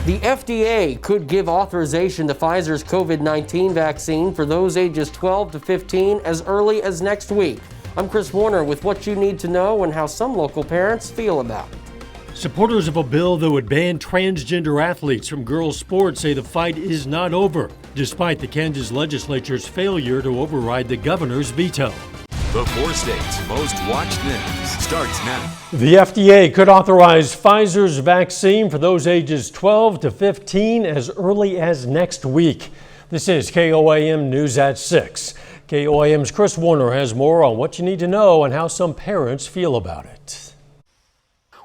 The FDA could give authorization to Pfizer's COVID-19 vaccine for those ages 12 to 15 as early as next week. I'm Chris Warner with what you need to know and how some local parents feel about it. Supporters of a bill that would ban transgender athletes from girls' sports say the fight is not over, despite the Kansas legislature's failure to override the governor's veto. The 4 states' most watched news starts now. The FDA could authorize Pfizer's vaccine for those ages 12 to 15 as early as next week. This is KOAM News at 6. KOAM's Chris Warner has more on what you need to know and how some parents feel about it.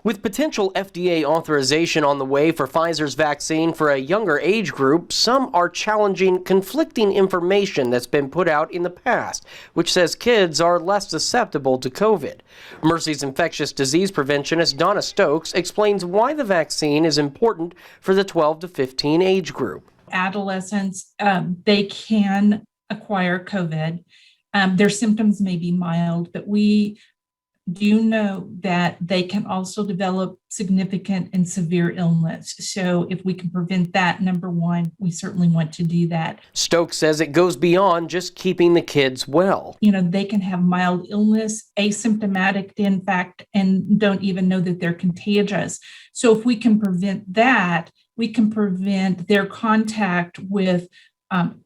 With potential FDA authorization on the way for Pfizer's vaccine for a younger age group, some are challenging conflicting information that's been put out in the past, which says kids are less susceptible to COVID. Mercy's infectious disease preventionist Donna Stokes explains why the vaccine is important for the 12 to 15 age group. Adolescents, they can acquire COVID. Their symptoms may be mild, but we do know that they can also develop significant and severe illness. So if we can prevent that, number one, we certainly want to do that. Stokes says it goes beyond just keeping the kids well. They can have mild illness, asymptomatic, in fact, and don't even know that they're contagious. So if we can prevent that, we can prevent their contact with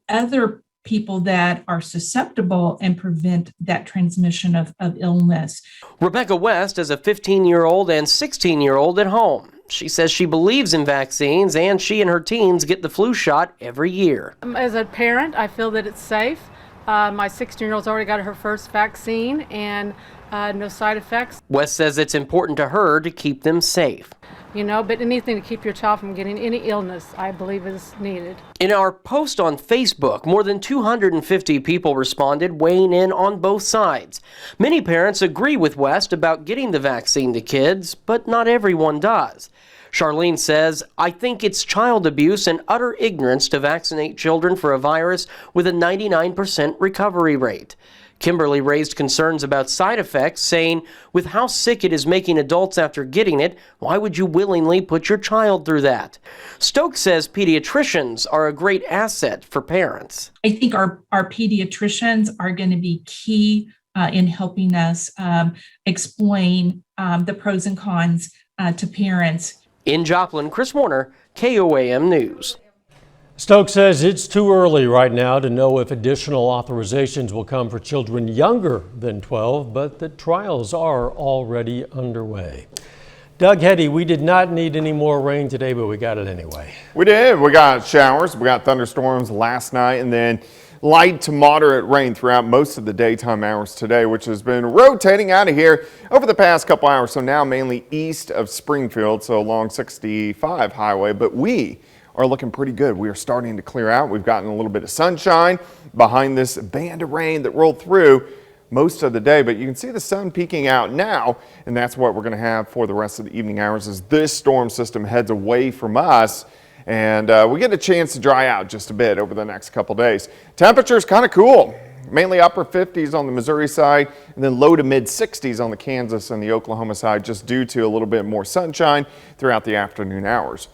other people that are susceptible and prevent that transmission of illness. Rebecca West is a 15-year-old and 16-year-old at home. She says she believes in vaccines and she and her teens get the flu shot every year. As a parent, I feel that it's safe. My 16-year-old's already got her first vaccine and no side effects. West says it's important to her to keep them safe. But anything to keep your child from getting any illness, I believe, is needed. In our post on Facebook, more than 250 people responded, weighing in on both sides. Many parents agree with West about getting the vaccine to kids, but not everyone does. Charlene says, I think it's child abuse and utter ignorance to vaccinate children for a virus with a 99% recovery rate. Kimberly raised concerns about side effects, saying, with how sick it is making adults after getting it, why would you willingly put your child through that? Stokes says pediatricians are a great asset for parents. I think our pediatricians are going to be key in helping us explain the pros and cons to parents. In Joplin, Chris Warner, KOAM News. Stokes says it's too early right now to know if additional authorizations will come for children younger than 12, but the trials are already underway. Doug Hetty, we did not need any more rain today, but we got it anyway. We did. We got showers. We got thunderstorms last night and then light to moderate rain throughout most of the daytime hours today, which has been rotating out of here over the past couple hours. So now mainly east of Springfield, so along 65 highway, but we are looking pretty good. We are starting to clear out. We've gotten a little bit of sunshine behind this band of rain that rolled through most of the day, but you can see the sun peeking out now, and that's what we're going to have for the rest of the evening hours as this storm system heads away from us, and we get a chance to dry out just a bit over the next couple days. Temperatures kind of cool, mainly upper 50s on the Missouri side, and then low to mid 60s on the Kansas and the Oklahoma side, just due to a little bit more sunshine throughout the afternoon hours.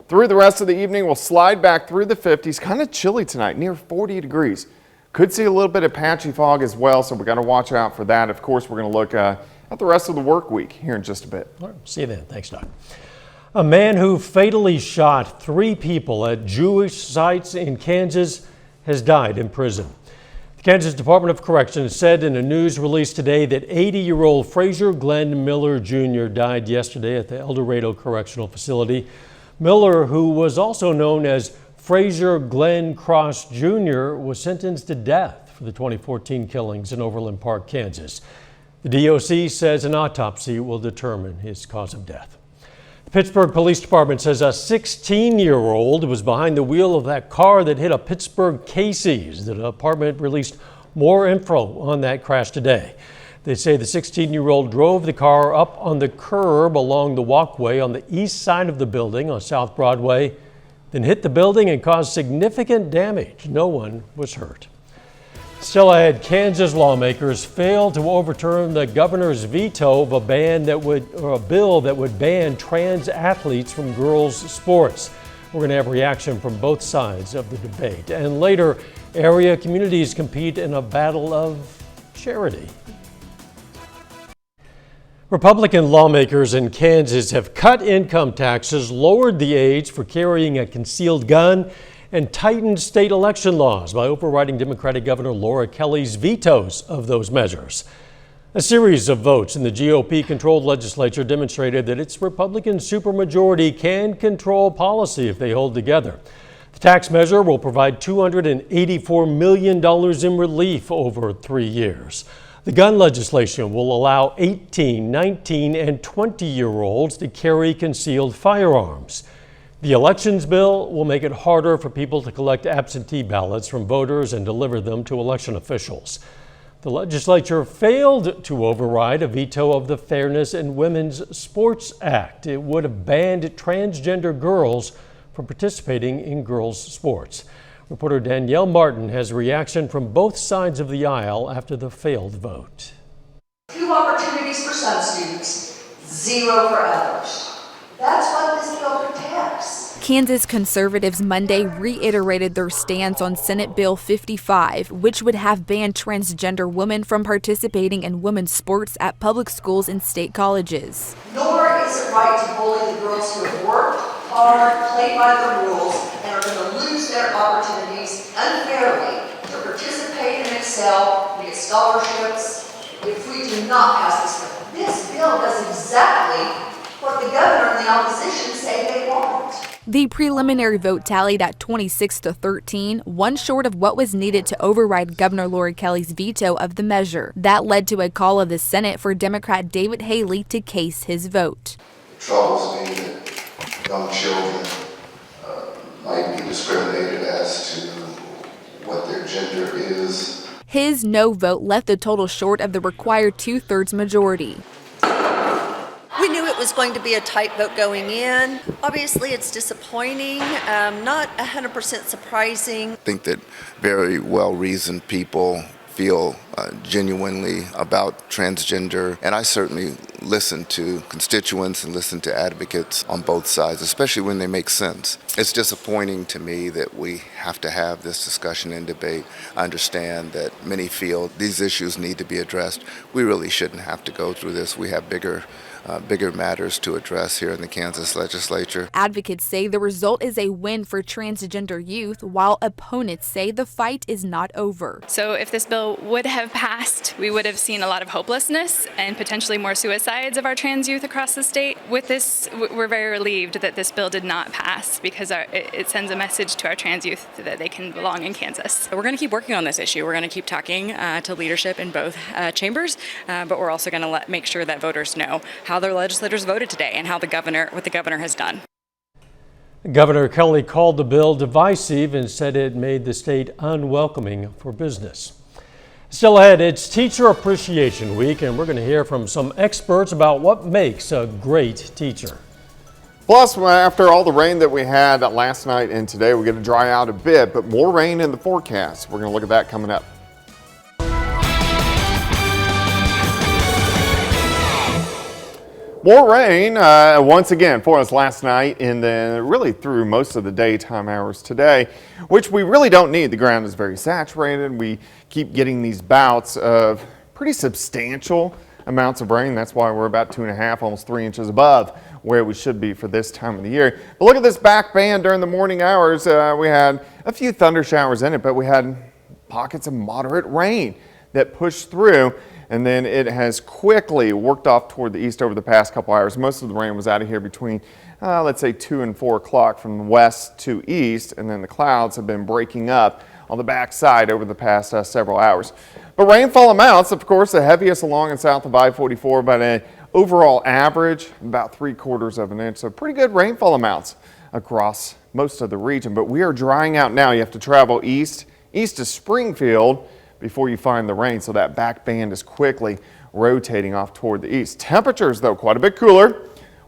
Through the rest of the evening, we'll slide back through the 50s. Kind of chilly tonight, near 40 degrees. Could see a little bit of patchy fog as well, so we got to watch out for that. Of course, we're going to look at the rest of the work week here in just a bit. All right, see you then. Thanks, Doc. A man who fatally shot 3 people at Jewish sites in Kansas has died in prison. The Kansas Department of Corrections said in a news release today that 80-year-old Frazier Glenn Miller Jr. died yesterday at the El Dorado Correctional Facility. Miller, who was also known as Frazier Glenn Cross Jr., was sentenced to death for the 2014 killings in Overland Park, Kansas. The DOC says an autopsy will determine his cause of death. The Pittsburgh Police Department says a 16-year-old was behind the wheel of that car that hit a Pittsburgh Casey's. The department released more info on that crash today. They say the 16-year-old drove the car up on the curb along the walkway on the east side of the building on South Broadway, then hit the building and caused significant damage. No one was hurt. Still ahead, Kansas lawmakers failed to overturn the governor's veto of a bill that would ban trans athletes from girls' sports. We're going to have reaction from both sides of the debate. And later, area communities compete in a battle of charity. Republican lawmakers in Kansas have cut income taxes, lowered the age for carrying a concealed gun, and tightened state election laws by overriding Democratic Governor Laura Kelly's vetoes of those measures. A series of votes in the GOP-controlled legislature demonstrated that its Republican supermajority can control policy if they hold together. The tax measure will provide $284 million in relief over 3 years. The gun legislation will allow 18, 19, and 20-year-olds to carry concealed firearms. The elections bill will make it harder for people to collect absentee ballots from voters and deliver them to election officials. The legislature failed to override a veto of the Fairness in Women's Sports Act. It would have banned transgender girls from participating in girls' sports. Reporter Danielle Martin has a reaction from both sides of the aisle after the failed vote. 2 opportunities for some students, 0 for others. That's what this bill protects. Kansas conservatives Monday reiterated their stance on Senate Bill 55, which would have banned transgender women from participating in women's sports at public schools and state colleges. Nor is it right to bully the girls who have worked hard, played by the rules, and are going to lose their opportunities unfairly to participate and excel and get scholarships if we do not pass this bill. This bill does exactly what the governor and the opposition say they want. The preliminary vote tallied at 26-13, one short of what was needed to override Governor Laura Kelly's veto of the measure. That led to a call of the Senate for Democrat David Haley to case his vote. It troubles me that young children might be discriminated as to what their gender is. His no vote left the total short of the required 2/3 majority. We knew it was going to be a tight vote going in. Obviously, it's disappointing, not 100% surprising. I think that very well-reasoned people feel genuinely about transgender, and I certainly listen to constituents and listen to advocates on both sides, especially when they make sense. It's disappointing to me that we have to have this discussion and debate. I understand that many feel these issues need to be addressed. We really shouldn't have to go through this. We have bigger matters to address here in the Kansas legislature. Advocates say the result is a win for transgender youth, while opponents say the fight is not over. So if this bill would have passed, we would have seen a lot of hopelessness and potentially more suicides of our trans youth across the state. With this, we're very relieved that this bill did not pass, because it sends a message to our trans youth that they can belong in Kansas. We're going to keep working on this issue. We're going to keep talking to leadership in both chambers, but we're also going to make sure that voters know how their legislators voted today and what the governor has done. Governor Kelly called the bill divisive and said it made the state unwelcoming for business. Still ahead, it's Teacher Appreciation Week, and we're going to hear from some experts about what makes a great teacher. Plus, after all the rain that we had last night and today, we're going to dry out a bit, but more rain in the forecast. We're going to look at that coming up. More rain once again for us last night and then really through most of the daytime hours today, which we really don't need. The ground is very saturated. We keep getting these bouts of pretty substantial amounts of rain. That's why we're about 2.5, almost 3 inches above where we should be for this time of the year. But look at this back band during the morning hours. We had a few thunder showers in it, but we had pockets of moderate rain that pushed through. And then it has quickly worked off toward the east over the past couple hours. Most of the rain was out of here between, let's say, 2 and 4 o'clock from west to east, and then the clouds have been breaking up on the backside over the past several hours. But rainfall amounts, of course, the heaviest along and south of I-44, but an overall average about 3/4 of an inch. So pretty good rainfall amounts across most of the region. But we are drying out now. You have to travel east to Springfield before you find the rain, so that back band is quickly rotating off toward the east. Temperatures, though, quite a bit cooler.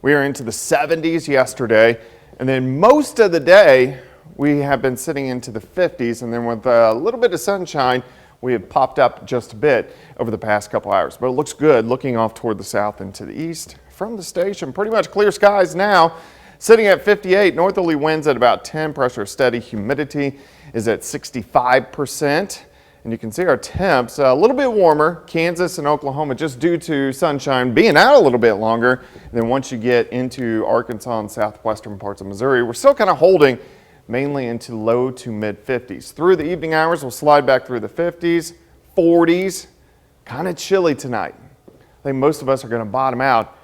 We are into the 70s yesterday, and then most of the day we have been sitting into the 50s, and then with a little bit of sunshine, we have popped up just a bit over the past couple hours. But it looks good looking off toward the south and to the east from the station. Pretty much clear skies now. sitting at 58. Northerly winds at about 10. Pressure steady. Humidity is at 65%. And you can see our temps a little bit warmer, Kansas and Oklahoma, just due to sunshine being out a little bit longer. And then once you get into Arkansas and southwestern parts of Missouri, we're still kind of holding mainly into low to mid 50s. Through the evening hours, we'll slide back through the 50s, 40s, kind of chilly tonight. I think most of us are going to bottom out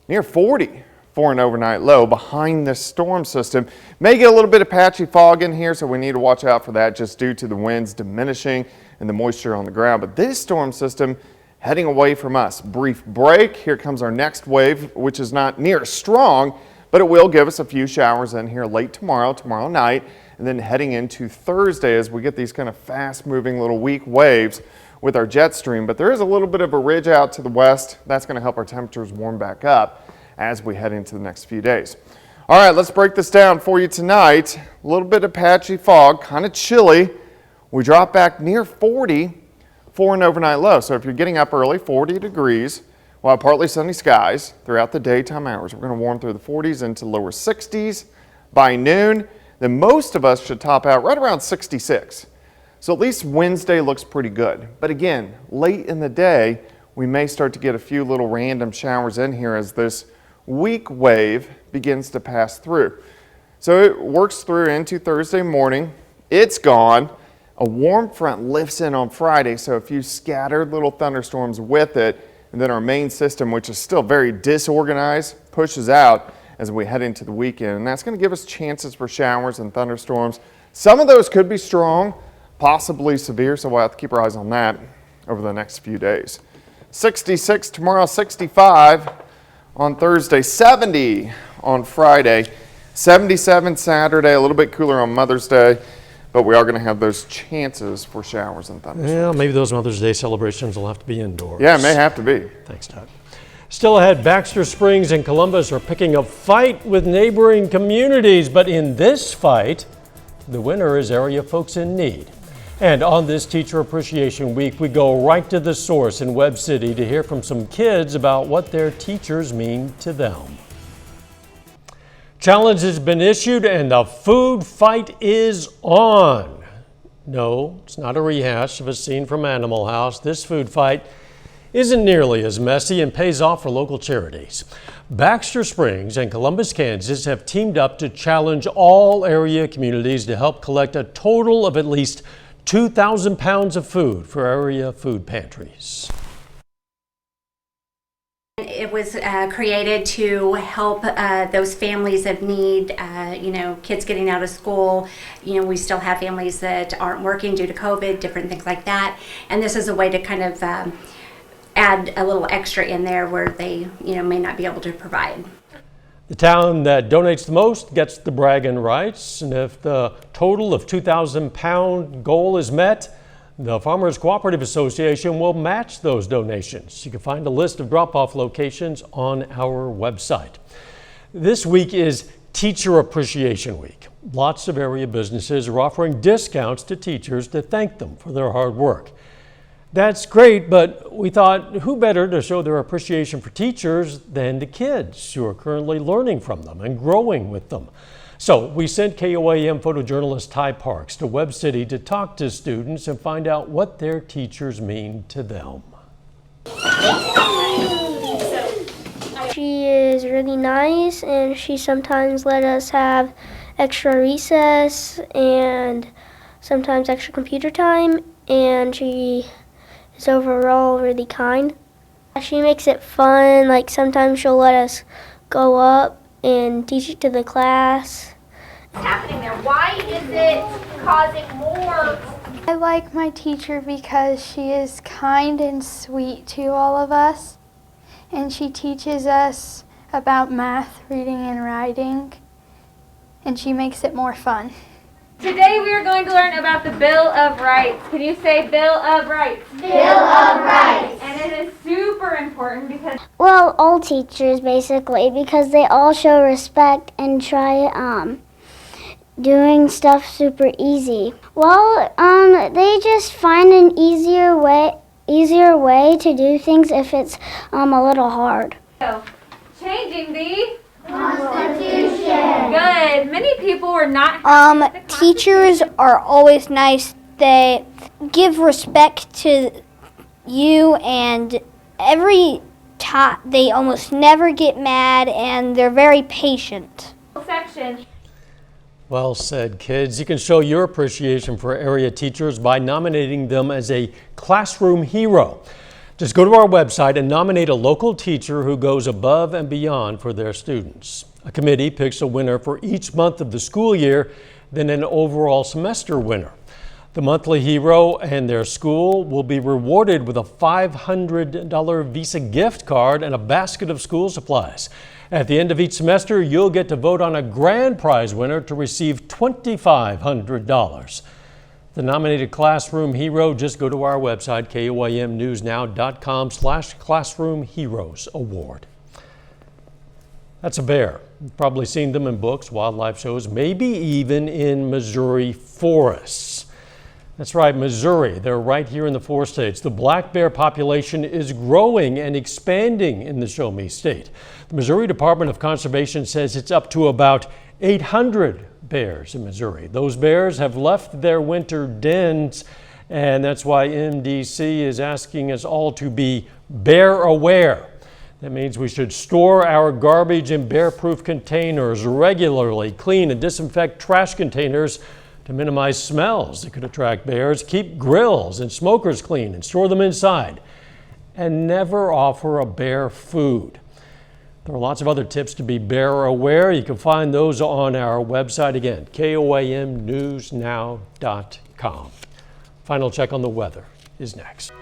near 40 for an overnight low behind this storm system. May get a little bit of patchy fog in here, so we need to watch out for that just due to the winds diminishing and the moisture on the ground. But this storm system heading away from us. Brief break. Here comes our next wave, which is not near as strong, but it will give us a few showers in here late tomorrow night, and then heading into Thursday as we get these kind of fast-moving little weak waves with our jet stream. But there is a little bit of a ridge out to the west. That's going to help our temperatures warm back up as we head into the next few days. All right, let's break this down for you tonight. A little bit of patchy fog, kind of chilly. We drop back near 40 for an overnight low. So if you're getting up early, 40 degrees. We'll have partly sunny skies throughout the daytime hours. We're going to warm through the 40s into lower 60s by noon. Then most of us should top out right around 66. So at least Wednesday looks pretty good. But again, late in the day, we may start to get a few little random showers in here as this weak wave begins to pass through. So it works through into Thursday morning. It's gone. A warm front lifts in on Friday, so a few scattered little thunderstorms with it. And then our main system, which is still very disorganized, pushes out as we head into the weekend. And that's going to give us chances for showers and thunderstorms. Some of those could be strong, possibly severe, so we'll have to keep our eyes on that over the next few days. 66 tomorrow, 65 on Thursday, 70 on Friday, 77 Saturday, a little bit cooler on Mother's Day, but we are going to have those chances for showers and thunderstorms. Yeah, maybe those Mother's Day celebrations will have to be indoors. Yeah, it may have to be. Thanks, Todd. Still ahead, Baxter Springs and Columbus are picking a fight with neighboring communities, but in this fight, the winner is area folks in need. And on this Teacher Appreciation Week, we go right to the source in Webb City to hear from some kids about what their teachers mean to them. Challenge has been issued and the food fight is on. No, it's not a rehash of a scene from Animal House. This food fight isn't nearly as messy and pays off for local charities. Baxter Springs and Columbus, Kansas have teamed up to challenge all area communities to help collect a total of at least 2,000 pounds of food for area food pantries. It was created to help those families of need, kids getting out of school. We still have families that aren't working due to COVID, different things like that. And this is a way to kind of add a little extra in there where they, may not be able to provide. The town that donates the most gets the bragging rights, and if the total of 2,000 pound goal is met, the Farmers Cooperative Association will match those donations. You can find a list of drop-off locations on our website. This week is Teacher Appreciation Week. Lots of area businesses are offering discounts to teachers to thank them for their hard work. That's great, but we thought who better to show their appreciation for teachers than the kids who are currently learning from them and growing with them. So we sent KOAM photojournalist Ty Parks to Webb City to talk to students and find out what their teachers mean to them. She is really nice, and she sometimes let us have extra recess and sometimes extra computer time, and she is overall really kind. She makes it fun, like sometimes she'll let us go up and teach it to the class. What's happening there? Why is it causing more? I like my teacher because she is kind and sweet to all of us, and she teaches us about math, reading, and writing, and she makes it more fun. Today we are going to learn about the Bill of Rights. Can you say Bill of Rights? Bill of Rights. And it is super important because... Well, all teachers basically, because they all show respect and try doing stuff super easy. Well, they just find an easier way to do things if it's a little hard. So, changing the Constitution. are not happy with the classes? Teachers are always nice. They give respect to you, and every time they almost never get mad, and they're very patient. Section. Well said, kids. You can show your appreciation for area teachers by nominating them as a classroom hero. Just go to our website and nominate a local teacher who goes above and beyond for their students. A committee picks a winner for each month of the school year, then an overall semester winner. The monthly hero and their school will be rewarded with a $500 Visa gift card and a basket of school supplies. At the end of each semester, you'll get to vote on a grand prize winner to receive $2,500. The nominated classroom hero, just go to our website, KOAMnewsnow.com/Classroom Heroes Award. That's a bear. You've probably seen them in books, wildlife shows, maybe even in Missouri forests. That's right, Missouri. They're right here in the 4 states. The black bear population is growing and expanding in the Show Me state. The Missouri Department of Conservation says it's up to about 800 bears in Missouri. Those bears have left their winter dens, and that's why MDC is asking us all to be bear aware. That means we should store our garbage in bear-proof containers, regularly clean and disinfect trash containers to minimize smells that could attract bears, keep grills and smokers clean and store them inside, and never offer a bear food. There are lots of other tips to be bear aware. You can find those on our website again, KOAMnewsnow.com. Final check on the weather is next.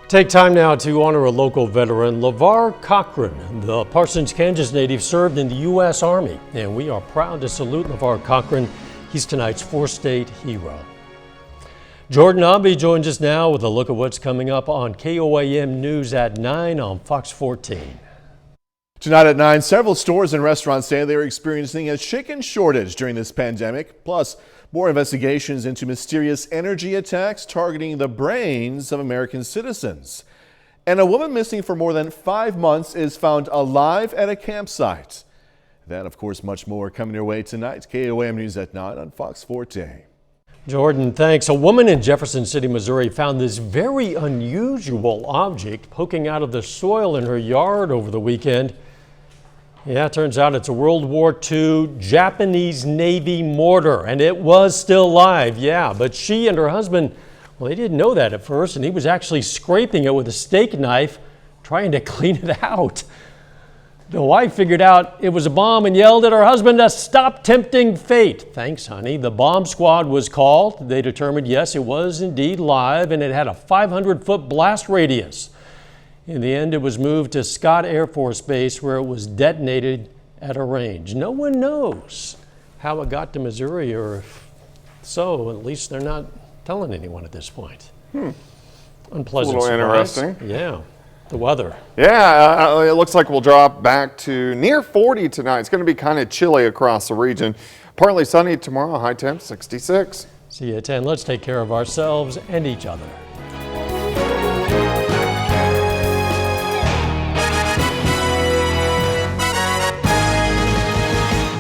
Take time now to honor a local veteran, LeVar Cochran. The Parsons, Kansas native served in the U.S. Army, and we are proud to salute LeVar Cochran. He's tonight's 4-state hero. Jordan Abbey joins us now with a look at what's coming up on KOAM News at 9 on Fox 14. Tonight at 9, several stores and restaurants say they're experiencing a chicken shortage during this pandemic. Plus, more investigations into mysterious energy attacks targeting the brains of American citizens. And a woman missing for more than 5 months is found alive at a campsite. That, of course, much more coming your way tonight. KOAM News at 9 on Fox 14. Jordan, thanks. A woman in Jefferson City, Missouri found this very unusual object poking out of the soil in her yard over the weekend. Yeah, it turns out it's a World War II Japanese Navy mortar, and it was still live, yeah. But she and her husband, well, they didn't know that at first, and he was actually scraping it with a steak knife, trying to clean it out. The wife figured out it was a bomb and yelled at her husband to stop tempting fate. Thanks, honey. The bomb squad was called. They determined, yes, it was indeed live, and it had a 500-foot blast radius. In the end, it was moved to Scott Air Force Base, where it was detonated at a range. No one knows how it got to Missouri, or if so, at least they're not telling anyone at this point. Unpleasant a little surprise. interesting. Yeah. The weather. Yeah, it looks like we'll drop back to near 40 tonight. It's going to be kind of chilly across the region. Partly sunny tomorrow, high temp 66. See you at 10. Let's take care of ourselves and each other.